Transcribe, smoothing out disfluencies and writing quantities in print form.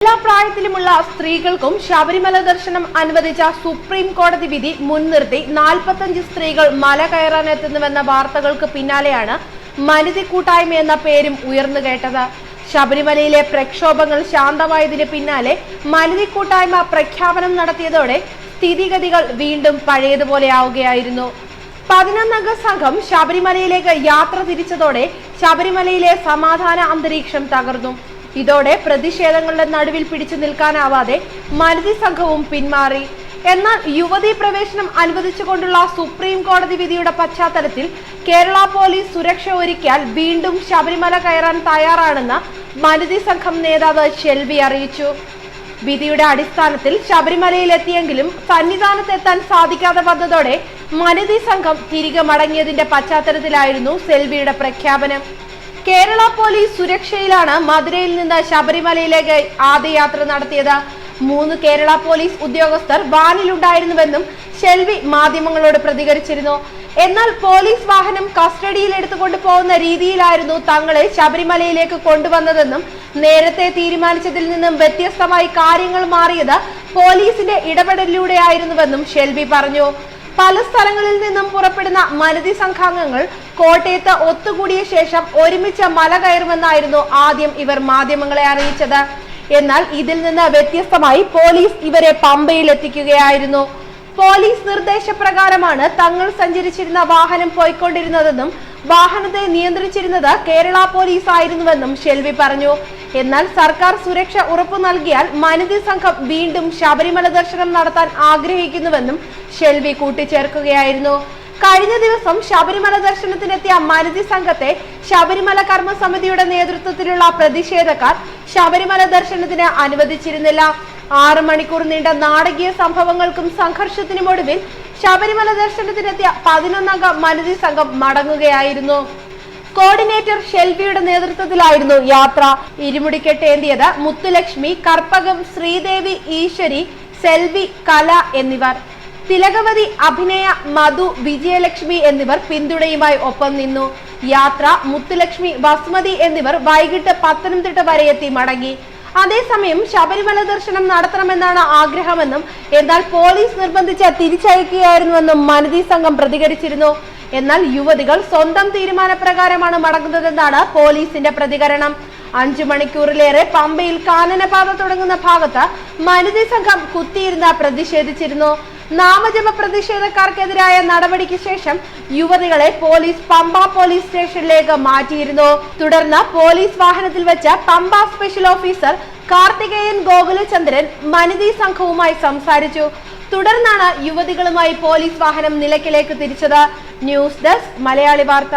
എല്ലാ പ്രായത്തിലുമുള്ള സ്ത്രീകൾക്കും ശബരിമല ദർശനം അനുവദിച്ച സുപ്രീം കോടതി വിധി മുൻനിർത്തി 45 സ്ത്രീകൾ മല കയറാനെത്തുന്നുവെന്ന വാർത്തകൾക്ക് പിന്നാലെയാണ് മനിതി കൂട്ടായ്മ എന്ന പേരും ഉയർന്നു കേട്ടത്. ശബരിമലയിലെ പ്രക്ഷോഭങ്ങൾ ശാന്തമായതിന് പിന്നാലെ മനിതി കൂട്ടായ്മ പ്രഖ്യാപനം നടത്തിയതോടെ സ്ഥിതിഗതികൾ വീണ്ടും പഴയതുപോലെയാവുകയായിരുന്നു. 11 സംഘം ശബരിമലയിലേക്ക് യാത്ര തിരിച്ചതോടെ ശബരിമലയിലെ സമാധാന അന്തരീക്ഷം തകർന്നു. ഇതോടെ പ്രതിഷേധങ്ങളുടെ നടുവിൽ പിടിച്ചു നിൽക്കാനാവാതെ മനിതി സംഘവും പിന്മാറി. എന്നാൽ യുവതീ പ്രവേശനം അനുവദിച്ചുകൊണ്ടുള്ള സുപ്രീം കോടതി വിധിയുടെ പശ്ചാത്തലത്തിൽ കേരള പോലീസ് സുരക്ഷ ഒരുക്കിയാൽ വീണ്ടും ശബരിമല കയറാൻ തയ്യാറാണെന്ന് മനിതി സംഘം നേതാവ് ഷെൽവി അറിയിച്ചു. വിധിയുടെ അടിസ്ഥാനത്തിൽ ശബരിമലയിലെത്തിയെങ്കിലും സന്നിധാനത്തെത്താൻ സാധിക്കാതെ വന്നതോടെ മനിതി സംഘം തിരികെ മടങ്ങിയതിന്റെ പശ്ചാത്തലത്തിലായിരുന്നു ഷെൽവിയുടെ പ്രഖ്യാപനം. കേരള പോലീസ് സുരക്ഷയിലാണ് മധുരയിൽ നിന്ന് ശബരിമലയിലേക്ക് ആദ്യയാത്ര നടത്തിയത്. 3 കേരള പോലീസ് ഉദ്യോഗസ്ഥർ വാനിലുണ്ടായിരുന്നുവെന്നും ഷെൽവി മാധ്യമങ്ങളോട് പ്രതികരിച്ചിരുന്നു. എന്നാൽ പോലീസ് വാഹനം കസ്റ്റഡിയിൽ എടുത്തുകൊണ്ട് പോകുന്ന രീതിയിലായിരുന്നു തങ്ങളെ ശബരിമലയിലേക്ക് കൊണ്ടുവന്നതെന്നും നേരത്തെ തീരുമാനിച്ചതിൽ നിന്നും വ്യത്യസ്തമായി കാര്യങ്ങൾ മാറിയത് പോലീസിന്റെ ഇടപെടലിലൂടെയായിരുന്നുവെന്നും ഷെൽവി പറഞ്ഞു. പല സ്ഥലങ്ങളിൽ നിന്നും പുറപ്പെടുന്ന മനിതി സംഘാംഗങ്ങൾ കോട്ടയത്ത് ഒത്തുകൂടിയ ശേഷം ഒരുമിച്ച് മല കയറുമെന്നായിരുന്നു ആദ്യം ഇവർ മാധ്യമങ്ങളെ അറിയിച്ചത്. എന്നാൽ ഇതിൽ നിന്ന് വ്യത്യസ്തമായി പോലീസ് ഇവരെ പമ്പയിൽ എത്തിക്കുകയായിരുന്നു. പോലീസ് നിർദ്ദേശപ്രകാരമാണ് തങ്ങൾ സഞ്ചരിച്ചിരുന്ന വാഹനം പോയിക്കൊണ്ടിരുന്നതെന്നും വാഹനത്തെ നിയന്ത്രിച്ചിരുന്നത് കേരള പോലീസ് ആയിരുന്നുവെന്നും ഷെൽവി പറഞ്ഞു. എന്നാൽ സർക്കാർ സുരക്ഷ ഉറപ്പു നൽകിയാൽ മനിതി സംഘം വീണ്ടും ശബരിമല ദർശനം നടത്താൻ ആഗ്രഹിക്കുന്നുവെന്നും ഷെൽവി കൂട്ടിച്ചേർക്കുകയായിരുന്നു. കഴിഞ്ഞ ദിവസം ശബരിമല ദർശനത്തിനെത്തിയ മനിതി സംഘത്തെ ശബരിമല കർമ്മസമിതിയുടെ നേതൃത്വത്തിലുള്ള പ്രതിഷേധക്കാർ ശബരിമല ദർശനത്തിന് അനുവദിച്ചിരുന്നില്ല. 6 മണിക്കൂർ നീണ്ട നാടകീയ സംഭവങ്ങൾക്കും സംഘർഷത്തിനുമൊടുവിൽ ശബരിമല ദർശനത്തിനെത്തിയ 11 അംഗ മനിതി സംഘം മടങ്ങുകയായിരുന്നു. കോർഡിനേറ്റർ ഷെൽവിയുടെ നേതൃത്വത്തിലായിരുന്നു യാത്ര. ഇരുമുടിക്കെട്ടേന്തിയത് മുത്തുലക്ഷ്മി, കർപ്പകം, ശ്രീദേവി, ഈശ്വരി, സെൽവി, കല എന്നിവർ. തിലകവതി, അഭിനയ, മധു, വിജയലക്ഷ്മി എന്നിവർ പിന്തുണയുമായി ഒപ്പം നിന്നു. യാത്ര മുത്തുലക്ഷ്മി, വസുമതി എന്നിവർ വൈകിട്ട് പത്തനംതിട്ട വരെ എത്തി മടങ്ങി. അതേസമയം ശബരിമല ദർശനം നടത്തണമെന്നാണ് ആഗ്രഹമെന്നും എന്നാൽ പോലീസ് നിർബന്ധിച്ച് തിരിച്ചയക്കുകയായിരുന്നുവെന്നും മനിതി സംഘം പ്രതികരിച്ചിരുന്നു. എന്നാൽ യുവതികൾ സ്വന്തം തീരുമാനപ്രകാരമാണ് മടങ്ങുന്നതെന്നാണ് പോലീസിന്റെ പ്രതികരണം. 5 മണിക്കൂറിലേറെ പമ്പയിൽ കാനനപാത തുടങ്ങുന്ന ഭാഗത്ത് മനിതി സംഘം കുത്തിയിരുന്ന് പ്രതിഷേധിച്ചിരുന്നു. നാമജപ പ്രതിഷേധക്കാർക്കെതിരായ നടപടിക്ക് ശേഷം യുവതികളെ പോലീസ് പമ്പ പോലീസ് സ്റ്റേഷനിലേക്ക് മാറ്റിയിരുന്നു. തുടർന്ന് പോലീസ് വാഹനത്തിൽ വെച്ച് പമ്പ സ്പെഷ്യൽ ഓഫീസർ കാർത്തികേയൻ ഗോകുലചന്ദ്രൻ മനിതി സംഘവുമായി സംസാരിച്ചു. തുടർന്നാണ് യുവതികളുമായി പോലീസ് വാഹനം നിലയ്ക്കലേക്ക് തിരിച്ചത്. ന്യൂസ് ഡെസ്ക് മലയാളി വാർത്ത.